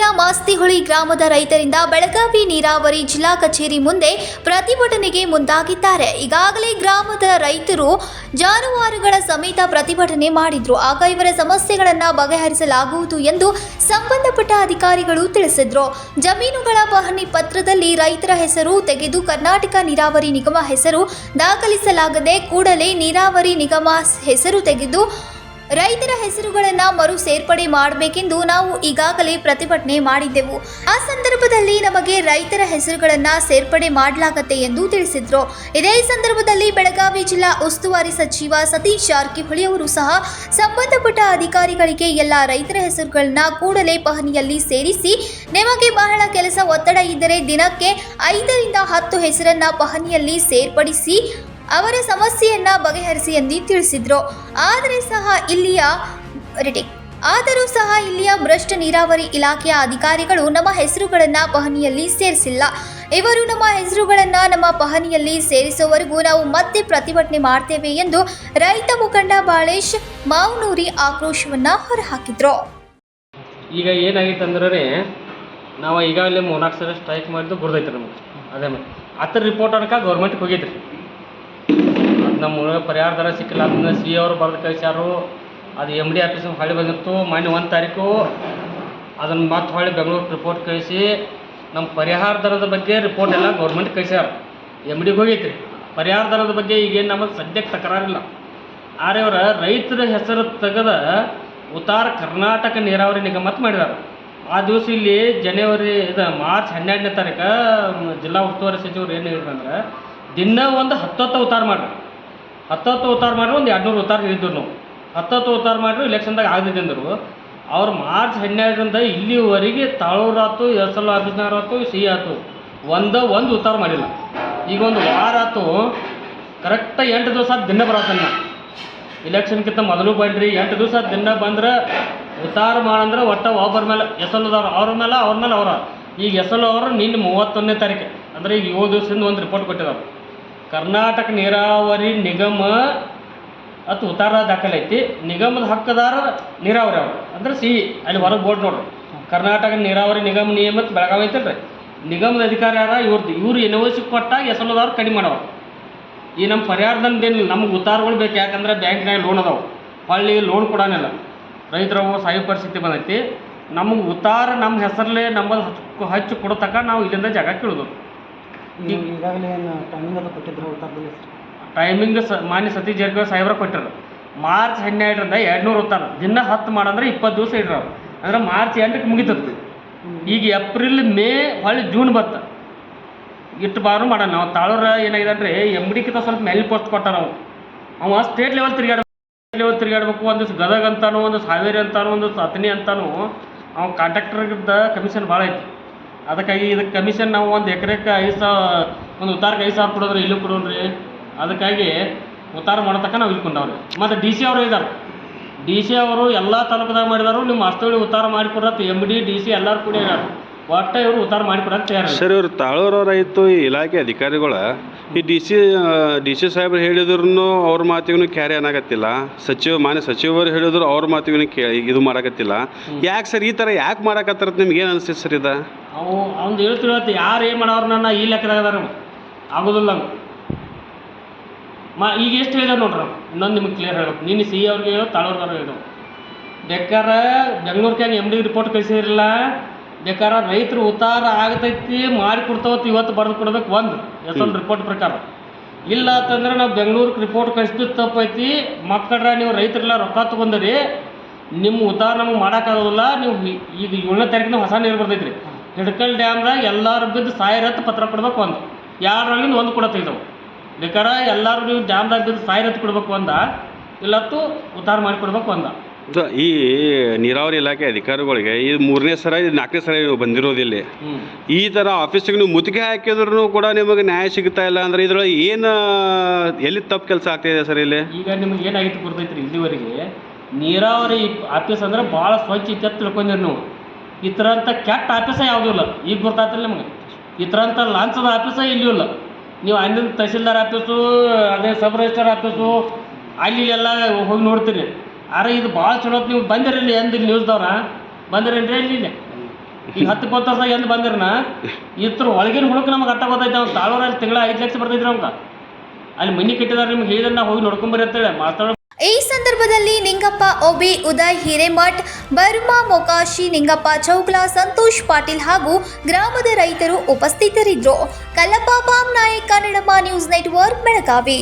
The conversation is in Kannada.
ತಾಲೂಕಿನ ಮಾಸ್ತಿಹುಳಿ ಗ್ರಾಮದ ರೈತರಿಂದ ಬೆಳಗಾವಿ ನೀರಾವರಿ ಜಿಲ್ಲಾ ಕಚೇರಿ ಮುಂದೆ ಪ್ರತಿಭಟನೆಗೆ ಮುಂದಾಗಿದ್ದಾರೆ. ಈಗಾಗಲೇ ಗ್ರಾಮದ ರೈತರು ಜಾನುವಾರುಗಳ ಸಮೇತ ಪ್ರತಿಭಟನೆ ಮಾಡಿದ್ರು. ಆಗ ಇವರ ಸಮಸ್ಯೆಗಳನ್ನು ಬಗೆಹರಿಸಲಾಗುವುದು ಎಂದು ಸಂಬಂಧಪಟ್ಟ ಅಧಿಕಾರಿಗಳು ತಿಳಿಸಿದ್ರು. ಜಮೀನುಗಳ ಪಹಣಿ ಪತ್ರದಲ್ಲಿ ರೈತರ ಹೆಸರು ತೆಗೆದು ಕರ್ನಾಟಕ ನೀರಾವರಿ ನಿಗಮ ಹೆಸರು ದಾಖಲಿಸಲಾಗದೆ ಕೂಡಲೇ ನೀರಾವರಿ ನಿಗಮ ಹೆಸರು ತೆಗೆದು ರೈತರ ಹೆಸರುಗಳನ್ನು ಮರು ಸೇರ್ಪಡೆ ಮಾಡಬೇಕೆಂದು ನಾವು ಈಗಾಗಲೇ ಪ್ರತಿಭಟನೆ ಮಾಡಿದ್ದೆವು. ಆ ಸಂದರ್ಭದಲ್ಲಿ ನಮಗೆ ರೈತರ ಹೆಸರುಗಳನ್ನು ಸೇರ್ಪಡೆ ಮಾಡಲಾಗತ್ತೆ ಎಂದು ತಿಳಿಸಿದ್ರು. ಇದೇ ಸಂದರ್ಭದಲ್ಲಿ ಬೆಳಗಾವಿ ಜಿಲ್ಲಾ ಉಸ್ತುವಾರಿ ಸಚಿವ ಸತೀಶ್ ಜಾರಕಿಹೊಳಿ ಅವರು ಸಹ ಸಂಬಂಧಪಟ್ಟ ಅಧಿಕಾರಿಗಳಿಗೆ ಎಲ್ಲ ರೈತರ ಹೆಸರುಗಳನ್ನ ಕೂಡಲೇ ಪಹಣಿಯಲ್ಲಿ ಸೇರಿಸಿ, ನಿಮಗೆ ಬಹಳ ಕೆಲಸ ಒತ್ತಡ ಇದ್ದರೆ ದಿನಕ್ಕೆ 5 ರಿಂದ 10 ಹೆಸರನ್ನ ಪಹಣಿಯಲ್ಲಿ ಸೇರ್ಪಡಿಸಿ ಅವರ ಸಮಸ್ಯೆಯನ್ನ ಬಗೆಹರಿಸಿ ಎಂದು ತಿಳಿಸಿದ್ರು. ಆದರೂ ಸಹ ಇಲ್ಲಿಯ ಭ್ರಷ್ಟ ನೀರಾವರಿ ಇಲಾಖೆಯ ಅಧಿಕಾರಿಗಳು ನಮ್ಮ ಹೆಸರುಗಳನ್ನು ಪಹಣಿಯಲ್ಲಿ ಸೇರಿಸಿಲ್ಲ. ಇವರು ನಮ್ಮ ಹೆಸರುಗಳನ್ನು ನಮ್ಮ ಪಹಣಿಯಲ್ಲಿ ಸೇರಿಸುವವರೆಗೂ ನಾವು ಮತ್ತೆ ಪ್ರತಿಭಟನೆ ಮಾಡ್ತೇವೆ ಎಂದು ರೈತ ಮುಖಂಡ ಬಾಳೇಶ್ ಮಾವನೂರಿ ಆಕ್ರೋಶವನ್ನ ಹೊರಹಾಕಿದ್ರು. ಈಗ ಏನಾಗಿತ್ತು ಅಂದ್ರೆ ನಾವು ಈಗಾಗಲೇ 4 ಸಲ ಸ್ಟ್ರೈಕ್ ಮಾಡಿದ್ದು ಗುರ್ದೈತೆ ನಮಗೆ. ಅದೇ ಅದ್ರ ರಿಪೋರ್ಟ್ ಅನ್ಕ ಗೌರ್ಮೆಂಟ್ಗೆ ಹೋಗಿದ್ರಿ. ನಮ್ಮ ಪರಿಹಾರ ದರ ಸಿಕ್ಕಿಲ್ಲ ಅದನ್ನ ಸಿ ಅವರು ಬರೆದು ಕಳಿಸ್ಯಾರು. ಅದು MD ಆಫೀಸ್ ಹೊಳ್ಳಿ ಬಂದಿತ್ತು. ಮೊನ್ನೆ 1 ತಾರೀಕು ಅದನ್ನು ಮತ್ತೆ ಹೊಳ್ಳಿ ಬೆಂಗಳೂರು ರಿಪೋರ್ಟ್ ಕಳಿಸಿ ನಮ್ಮ ಪರಿಹಾರ ದರದ ಬಗ್ಗೆ ರಿಪೋರ್ಟ್ ಎಲ್ಲ ಗೌರ್ಮೆಂಟ್ ಕಳಿಸ್ಯಾರ. MDಗೆ ಹೋಗೈತಿ. ಪರಿಹಾರ ದರದ ಬಗ್ಗೆ ಈಗೇನು ನಮಗೆ ಸದ್ಯಕ್ಕೆ ತಕರಾರಿಲ್ಲ. ಆದರೆ ಅವರ ರೈತರ ಹೆಸರು ತೆಗೆದ ಉತ್ತರ ಕರ್ನಾಟಕ ನೀರಾವರಿ ನಿಗಮ ಅಂತ ಮಾಡಿದ್ದಾರೆ. ಆ ದಿವಸ ಇಲ್ಲಿ ಮಾರ್ಚ್ 12ನೇ ತಾರೀಕು ಜಿಲ್ಲಾ ಉಸ್ತುವಾರಿ ಸಚಿವರು ಏನು ಹೇಳಿದ್ರಂದ್ರೆ ದಿನ ಒಂದು 10 ಉತ್ತಾರ ಮಾಡಿರಿ. 10 ಉತ್ತಾರ ಮಾಡಿರಿ, ಒಂದು 200 ಉತ್ತಾರ ಹೇಳಿದ್ರು. ನಾವು 10 ಉತ್ತಾರ ಮಾಡಿದ್ರು ಇಲೆಕ್ಷನ್ದಾಗ ಆಗದಿದೆ ಅಂದರು. ಅವ್ರು ಮಾರ್ಚ್ 12ರಿಂದ ಇಲ್ಲಿವರೆಗೆ ತಾಳೂರು ಆಯ್ತು, SLO ಆಫೀಸ್ನವ್ರು ಆಯ್ತು, ಸಿ ಆಯ್ತು, ಒಂದು ಉತ್ತಾರ ಮಾಡಿಲ್ಲ. ಈಗ ಒಂದು ವಾರ ಆಯ್ತು, ಕರೆಕ್ಟ್ 8 ದಿವಸ ದಿನ ಬರತ್ತಾನ. ಇಲೆಕ್ಷನ್ಗಿಂತ ಮೊದಲು ಬಂದ್ರಿ 8 ದಿವಸ ದಿನ ಬಂದ್ರೆ ಉತ್ತಾರ ಮಾಡಂದ್ರೆ ಒಟ್ಟು ಒಬ್ಬರ ಮೇಲೆ SLOದವ್ರು ಅವ್ರ ಮೇಲೆ ಅವರ ಈಗ SLO ಅವರು ನಿನ್ನೆ 31ನೇ ತಾರೀಕು ಅಂದರೆ ಈಗ 7 ದಿವಸದಿಂದ ಒಂದು ರಿಪೋರ್ಟ್ ಕೊಟ್ಟಿದ್ದಾರೆ. ಕರ್ನಾಟಕ ನೀರಾವರಿ ನಿಗಮ ಅಥವಾ ಉತ್ತಾರ ದಾಖಲೈತಿ. ನಿಗಮದ ಹಕ್ಕದಾರ ನೀರಾವರಿ ಅವರು ಅಂದರೆ ಅಲ್ಲಿ ಹೊರಗೆ ಬೋರ್ಡ್ ನೋಡ್ರಿ, ಕರ್ನಾಟಕ ನೀರಾವರಿ ನಿಗಮ ನಿಯಮಿತ ಬೆಳಗಾವಿ ಐತಲ್ರಿ. ನಿಗಮದ ಅಧಿಕಾರಿ ಯಾರ ಇವ್ರು NOC ಕೊಟ್ಟಾಗ SLOದವ್ರು ಕಡಿಮೆ ಮಾಡವ. ಈ ನಮ್ಮ ಪರಿಹಾರದಂದೇನಿಲ್ಲ, ನಮ್ಗೆ ಉತ್ತಾರಗಳು ಬೇಕು. ಯಾಕಂದ್ರೆ ಬ್ಯಾಂಕ್ನಾಗ ಲೋನ್ ಅದಾವೆ, ಹಳ್ಳಿ ಲೋನ್ ಕೊಡೋನಿಲ್ಲ. ರೈತರು ಸಾಯೋ ಪರಿಸ್ಥಿತಿ ಬಂದೈತಿ. ನಮಗೆ ಉತ್ತಾರ ನಮ್ಮ ಹೆಸರಲ್ಲೇ ನಮ್ಮದು ಹಚ್ಚಿ ಕೊಡತಕ್ಕ ನಾವು ಇಲ್ಲಿಂದ ಜಾಗ ಕೇಳೋದು. ಈಗಾಗಲೇ ಟೈಮಿಂಗ್ ಅದು ಕೊಟ್ಟಿದ್ರು ಉತ್ತಾರದಲ್ಲಿ? ಟೈಮಿಂಗ್ ಮಾನ್ಯ ಸತೀಶ್ ಜಾರಕಿಹೊಳಿ ಸಾಹೇಬ್ರ ಕೊಟ್ಟಿರು. ಮಾರ್ಚ್ 12ರಿಂದ 200 ಉತ್ತಾರ ದಿನ 10 ಮಾಡಂದ್ರೆ 20 ದಿವಸ ಇಡ್ರು. ಅಂದ್ರೆ ಮಾರ್ಚ್ 8ಕ್ಕೆ ಮುಗಿತದೆ. ಈಗ ಏಪ್ರಿಲ್ ಮೇ ಹೊಳ್ಳಿ ಜೂನ್ ಬತ್ತ ಇಷ್ಟು ಬಾರು ಮಾಡೋಣ. ನಾವು ತಾಳೂರು ಏನಾಗಿದೆ ಅಂದರೆ MDಕ್ಕಿಂತ ಸ್ವಲ್ಪ ಮೇಲೆ ಪೋಸ್ಟ್ ಕೊಟ್ಟಾರ. ಅವ ಸ್ಟೇಟ್ ಲೆವೆಲ್ ತಿರುಗಾಡ್ಬೇಕು. ಒಂದು ಗದಗ ಅಂತಾನು, ಒಂದು ಹಾವೇರಿ ಅಂತಾನು, ಒಂದು ಅತನಿ ಅಂತಾನು. ಅವ್ನು ಕಾಂಟ್ರಾಕ್ಟರ್ಗಿದ್ದ ಕಮಿಷನ್ ಭಾಳ ಐತಿ. ಅದಕ್ಕಾಗಿ ಇದಕ್ಕೆ ಕಮಿಷನ್ ನಾವು ಒಂದು ಎಕರೆಕ್ಕೆ 5,000, ಒಂದು ಉತ್ತಾರಕ್ಕೆ 5,000 ಕೊಡೋದ್ರಿ, ಇಲ್ಲೂ ಕೊಡೋಣ್ರಿ. ಅದಕ್ಕಾಗಿ ಉತ್ತಾರ ಮಾಡತಕ್ಕ ನಾವು ಇಲ್ಕೊಂಡವ್ರಿ. ಮತ್ತು DC ಅವರು ಇದ್ದಾರೆ. DC ಅವರು ಎಲ್ಲ ತಾಲೂಕದಾಗ ಮಾಡಿದಾರು. ನಿಮ್ಮ ಅಷ್ಟೊಳ್ಳಿ ಉತ್ತಾರ ಮಾಡಿಕೊಡತ್ತೆ MD DC ಎಲ್ಲರೂ ಕೂಡ ಇದ್ದಾರೆ. ಒಟ್ಟು ಇವರು ಉತ್ತಾರ ಮಾಡಿಕೊಡಕ್ಕೆ ತಯಾರ. ಸರ್, ಇವರು ತಾಳೂರವರಾಯಿತು ಇಲಾಖೆ ಅಧಿಕಾರಿಗಳು ಈ ಡಿ ಸಿ ಸಾಹೇಬ್ರು ಹೇಳಿದ್ರು ಅವ್ರ ಮಾತಿಗೂ ಕ್ಯಾರಿ ಏನಾಗತ್ತಿಲ್ಲ. ಮಾನ್ಯ ಸಚಿವರು ಹೇಳಿದ್ರು ಅವ್ರ ಮಾತಿಗೂ ಇದು ಮಾಡಕತ್ತಿಲ್ಲ. ಯಾಕೆ ಸರ್ ಈ ಥರ ಯಾಕೆ ಮಾಡಕತ್ತಾರ? ನಿಮ್ಗೆ ಏನು ಅನಿಸ್ತೈತೆ ಸರ್ ಇದು? ಅವ್ನು ಹೇಳ್ತಿರತ್ತೆ ಯಾರು ಏನು ಮಾಡೋರು ನನ್ನ ಈ ಲೆಕ್ಕದಾಗದಾರ ಆಗೋದಿಲ್ಲ. ಈಗ ಎಷ್ಟು ಹೇಳಿದಾರೆ ನೋಡ್ರಿ. ಇನ್ನೊಂದು ನಿಮ್ಗೆ ಕ್ಲಿಯರ್ ಹೇಳ್ಬೇಕು. ನೀನು ಸಿ ಅವ್ರಿಗೆ ಹೇಳೋ, ತಾಳೂರ್ದವ್ರು ಹೇಳೋ. ಬೇಕಾರೆ ಬೆಂಗಳೂರಿಗೆ MD ರಿಪೋರ್ಟ್ ಕಳಿಸಿರಲಿಲ್ಲ. ಬೇಕಾದ್ರೆ ರೈತರು ಉತ್ತಾರ ಆಗತೈತಿ ಮಾಡಿ ಕೊಡ್ತಾವತ್ತು ಇವತ್ತು ಬರೆದು ಕೊಡ್ಬೇಕು. ಒಂದು SL ರಿಪೋರ್ಟ್ ಪ್ರಕಾರ ಇಲ್ಲ ಅಂತಂದ್ರೆ ನಾವು ಬೆಂಗಳೂರಿಗೆ ರಿಪೋರ್ಟ್ ಕಳಿಸಿದ್ದು ತಪ್ಪೈತಿ. ಮಕ್ಕಳ್ರ ನೀವು ರೈತರೆಲ್ಲ ರೊಕ್ಕ ತೊಗೊಂಡ್ರಿ, ನಿಮ್ಮ ಉತ್ತಾರ ನಮಗೆ ಮಾಡೋಕ್ಕಾಗೋದಿಲ್ಲ. ನೀವು ಈಗ 7ನೇ ತಾರೀಕಿನ ಹೊಸ ನೀರು ಬರ್ತೈತ್ರಿ. ಹಿಡ್ಕಲ್ ಡ್ಯಾಮ್ದಾಗ ಎಲ್ಲರೂ ಬಿದ್ದು ಸಾಯಿರತ್ತು ಪತ್ರ ಕೊಡ್ಬೇಕು. ಒಂದು ಯಾರಲ್ಲಿ ಒಂದು ಕೊಡತ್ತೈದವು. ಬೇಕಾರೆ ಎಲ್ಲರೂ ನೀವು ಡ್ಯಾಮ್ದಾಗ ಬಿದ್ದು ಸಾಯಿರತ್ತು ಕೊಡ್ಬೇಕು. ಇಲ್ಲತ್ತು ಉತ್ತಾರ ಮಾಡಿ ಕೊಡ್ಬೇಕು. ಈ ನೀರಾವರಿ ಇಲಾಖೆ ಅಧಿಕಾರಿಗಳಿಗೆ ಇದು 3ನೇ ಸಲ, ಇದು 4ನೇ ಸಲ ಬಂದಿರೋದಿಲ್ಲ. ಈ ಥರ ಆಫೀಸಿಗೆ ನೀವು ಮುತ್ತಿಗೆ ಹಾಕಿದ್ರು ಕೂಡ ನಿಮಗೆ ನ್ಯಾಯ ಸಿಗ್ತಾ ಇಲ್ಲ ಅಂದ್ರೆ ಇದ್ರೊಳಗೆ ಏನು ಎಲ್ಲಿ ತಪ್ಪು ಕೆಲಸ ಆಗ್ತಾಯಿದೆ ಸರ್ ಇಲ್ಲಿ? ಈಗ ನಿಮ್ಗೆ ಏನಾಗಿತ್ತು ಗೊತ್ತೈತ್ರಿ, ಇಲ್ಲಿವರೆಗೆ ನೀರಾವರಿ ಆಫೀಸ್ ಅಂದ್ರೆ ಭಾಳ ಸ್ವಚ್ಛ ಇತ್ತು ಅಂತ ತಿಳ್ಕೊಂಡಿರಿ ನೀವು. ಈ ಥರ ಅಂತ ಕೆಟ್ಟ ಆಫೀಸ ಯಾವುದೂ ಇಲ್ಲ. ಈಗ ಗೊತ್ತಾಗ್ತಿಲ್ಲ ನಿಮಗೆ. ಈ ಥರ ಅಂತ ಲಾಂಛದ ಆಫೀಸ ಇಲ್ಲೂ ಇಲ್ಲ. ನೀವು ಅಲ್ಲಿಂದ ತಹಸೀಲ್ದಾರ್ ಆಫೀಸು, ಅದೇ ಸಬ್ ರಿಜಿಸ್ಟರ್ ಆಫೀಸು, ಅಲ್ಲಿ ಎಲ್ಲ ಹೋಗಿ ನೋಡ್ತೀರಿ. ಆದ್ರೆ ಇದು ಭಾಳ ಚಲೋ. ನೀವು ಬಂದಿರಲಿ ಎಂದು ನ್ಯೂಸ್ದವ್ರ ಬಂದಿರೇನ್ರಿ? ಇಲ್ಲಿ ಈಗ 10-20 ವರ್ಷ ಎಂದು ಬಂದಿರನ ಇತ್ರ ಒಳಗಿನ ಹುಡುಕ ನಮಗೆ ಅರ್ಥ ಗೊತ್ತೈತೆ. ಅವ್ನು ತಾಳೂರಲ್ಲಿ ತಿಂಗಳ 5 ಲಕ್ಷ ಬರ್ತೈತ್ರಿ ಅವ್ಕ. ಅಲ್ಲಿ ಮನೆ ಕಟ್ಟಿದಾರೆ ನಿಮ್ಗೆ ಹೇಳಿದ್ರೆ ನಾವು ಹೋಗಿ ನೋಡ್ಕೊಂಬರಿ ಅಂತೇಳಿ ಮಾತಾಡೋ. ಈ ಸಂದರ್ಭದಲ್ಲಿ ನಿಂಗಪ್ಪ ಒಬಿ, ಉದಯ್ ಹಿರೇಮಠ್, ಬರ್ಮಾ ಮೊಕಾಶಿ, ನಿಂಗಪ್ಪ ಚೌಗ್ಲಾ, ಸಂತೋಷ್ ಪಾಟೀಲ್ ಹಾಗೂ ಗ್ರಾಮದ ರೈತರು ಉಪಸ್ಥಿತರಿದ್ದರು. Kallappa Pam Nayak, Kannadama news network, Belagavi.